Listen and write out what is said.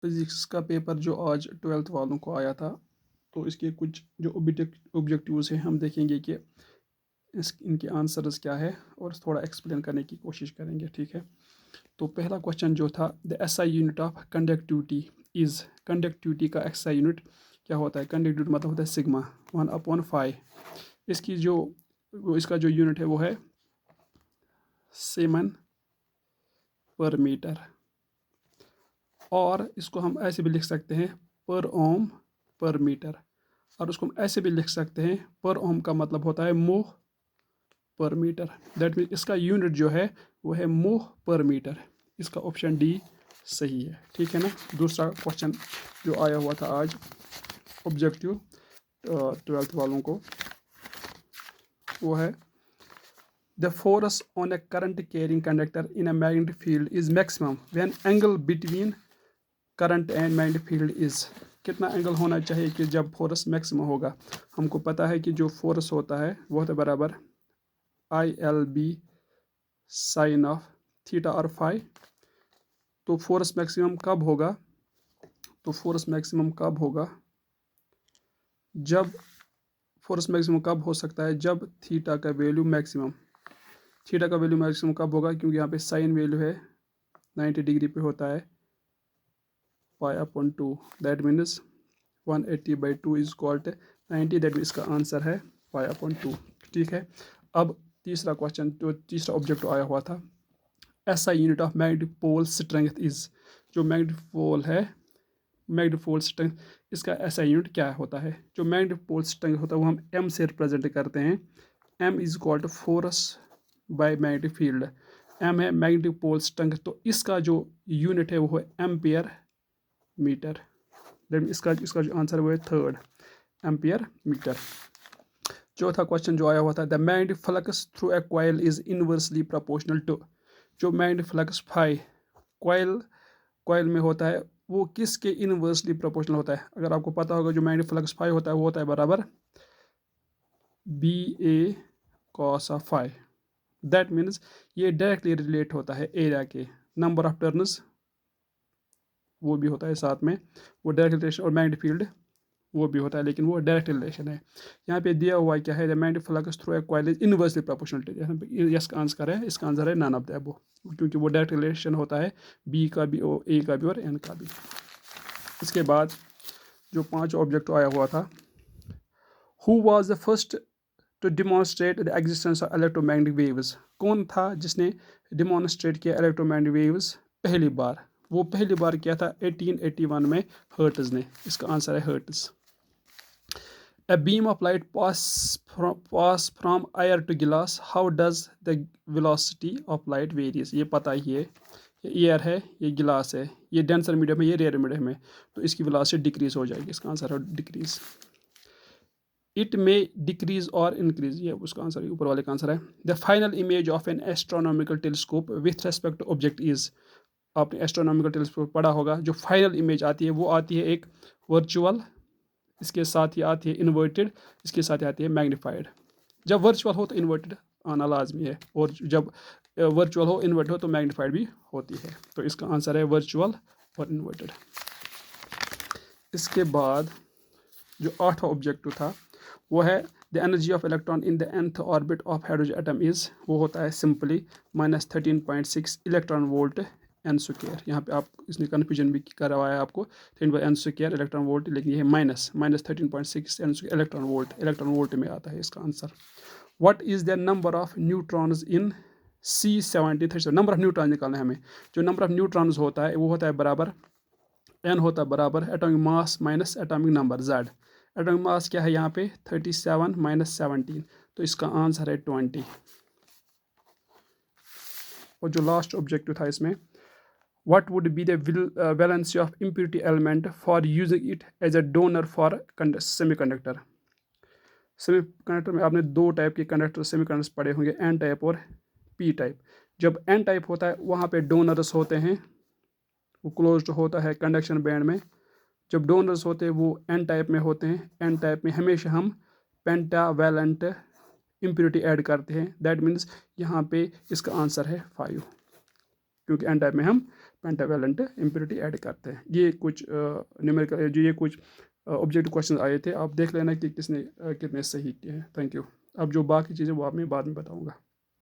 Physics का paper जो आज 12th वालों को आया था, तो इसके कुछ जो ऑब्जेक्टिव्स हैं हम देखेंगे कि इनके आंसर्स क्या है और थोड़ा एक्सप्लेन करने की कोशिश करेंगे, ठीक है। तो पहला क्वेश्चन जो था, the SI unit of conductivity is, conductivity का एसआई यूनिट क्या होता है? कंडक्टिविटी मतलब होता है सिग्मा 1/5। इसकी जो इसका जो यूनिट है वो है सीमेन पर मीटर, और इसको हम ऐसे भी लिख सकते हैं पर ओम पर मीटर, और उसको हम ऐसे भी लिख सकते हैं पर ओम का मतलब होता है मोह पर मीटर। दैट मीन इसका यूनिट जो है वो है मोह पर मीटर। इसका ऑप्शन डी सही है, ठीक है ना। दूसरा क्वेश्चन जो आया हुआ था आज ऑब्जेक्टिव 12th वालों को, वो है the force on a current carrying conductor in a magnetic field is maximum when angle between current and magnetic field is। कितना एंगल होना चाहिए कि जब फोर्स मैक्सिमम होगा? हमको पता है कि जो फोर्स होता है वो होता है बराबर ILB साइन ऑफ थीटा और फाई। तो फोर्स मैक्सिमम कब होगा? तो फोर्स मैक्सिमम कब होगा? जब फोर्स मैक्सिमम कब हो सकता है? जब थीटा का वैल्यू मैक्सिमम, थीटा का वैल्यू मैक्सिमम कब होगा? क्योंकि यहाँ पे साइन वैल्यू है 90 डिग्री पे होता है π/2, that means 180/2 is equal to 90, that mean इसका आंसर है π/2, ठीक है। अब तीसरा क्वेश्चन जो तीसरा ऑब्जेक्ट आया हुआ था, ऐसा unit of magnetic pole strength is, जो मैग्नेटिक पोल है, मैग्नेटिक पोल स्ट्रेंथ, इसका ऐसा यूनिट क्या होता है? जो मैग्नेटिक पोल स्ट्रेंथ होता है वो हम एम से रिप्रेजेंट करते हैं। M is equal to force by magnetic field. M है मैग्नेटिक पोल स्ट्रेंथ, तो इसका जो यूनिट है वो है एम्पियर मीटर। इसका इसका जो आंसर है वो है थर्ड, एम्पियर मीटर। चौथा क्वेश्चन जो आया हुआ था, the magnetic flux through a coil is inversely proportional to, जो मैग्नेटिक फ्लक्स फाई कॉइल में होता है वो किसके इनवर्सली प्रोपोर्शनल होता है? अगर आपको पता होगा जो मैग्नेटिक फ्लक्स फाई होता है वो होता है बराबर BA cos of phi. That means ये डायरेक्टली रिलेट होता है एरिया के, नंबर ऑफ टर्न्स वो भी होता है साथ में, वो डायरेक्ट रिलेशन, और मैग्नेटिक फील्ड वो भी होता है, लेकिन वो डायरेक्ट रिलेशन है। यहाँ पे दिया हुआ क्या है? The magnetic flux through a coil is inversely proportional to, यहाँ पे यस का आंसर है, इसका आंसर है नन ऑफ द अबव, क्योंकि वो डायरेक्ट रिलेशन होता है बी का भी, ए का भी और एन का भी। इसके बाद जो 5 ऑब्जेक्ट आया हुआ था, who was the first to demonstrate the existence of electromagnetic waves, कौन था जिसने डिमॉन्स्ट्रेट किया इलेक्ट्रोमैग्नेटिक वेव्स पहली बार? वो पहली बार किया था 1881 में हर्ट्ज ने। इसका आंसर है hertz. A beam of light pass from air to glass. How does the velocity of light varies? ये पता ही है, ये एयर है, ये गिलास है, ये डेंसर मीडियम है, ये रेयर मीडियम है, तो इसकी वेलोसिटी डिक्रीज हो जाएगी। इसका आंसर है डिक्रीज। इट मे डिक्रीज और इंक्रीज, ये उसका आंसर ऊपर वाले का आंसर है। The final image of an astronomical telescope with respect to object is, आपने एस्ट्रोनॉमिकल टेलीस्कोप पढ़ा होगा, जो फाइनल इमेज आती है वो आती है एक वर्चुअल, इसके साथ ही आती है इन्वर्टेड, इसके साथ ही आती है मैग्नीफाइड। जब वर्चुअल हो तो इन्वर्टेड आना लाजमी है, और जब वर्चुअल हो इन्वर्टेड हो तो मैग्नीफाइड भी होती है। तो इसका आंसर है वर्चुअल और इन्वर्टेड। इसके बाद जो 8वां ऑब्जेक्टिव था वो है the energy of electron in the nth orbit of hydrogen atom is, वो होता है simply -13.6 electron volt N square. यहाँ पे आप इसने कन्फ्यूजन भी करवाया आपको, 10/n² इलेक्ट्रॉन वोल्ट, लेकिन ये है -13.6 एन इलेक्ट्रॉन वोल्ट में आता है इसका answer. What is the number of neutrons in C73? Number of neutron निकालना है हमें। जो नंबर ऑफ न्यूट्रॉन्स होता है वो होता है बराबर n होता है बराबर atomic mass minus atomic number z। Atomic mass क्या है यहाँ पे? 37 - 17, तो इसका आंसर है 20। और जो लास्ट ऑब्जेक्टिव था इसमें, what would be the valency of impurity element for using it as a donor for semiconductor? Semiconductor में आपने 2 टाइप के कंडक्टर सेमीकंडक्टर्स पढ़े होंगे, एन टाइप और पी टाइप। जब एन टाइप होता है वहाँ पे डोनर्स होते हैं, वो क्लोज्ड होता है कंडक्शन बैंड में। जब डोनर्स होते हैं वो एन टाइप में होते हैं। एन टाइप में हमेशा हम पेंटावैलेंट इम्प्योरिटी ऐड करते हैं, दैट मीन्स यहाँ पे इसका आंसर है 5, क्योंकि एन टाइप में हम पेंटावेलेंट इम्प्योरिटी ऐड करते हैं। ये कुछ न्यूमेरिकल जो ये कुछ ऑब्जेक्टिव क्वेश्चन आए थे, आप देख लेना कि किसने कितने सही किए हैं। Thank you. अब जो बाकी चीज़ें वो आप मैं बाद में बताऊँगा।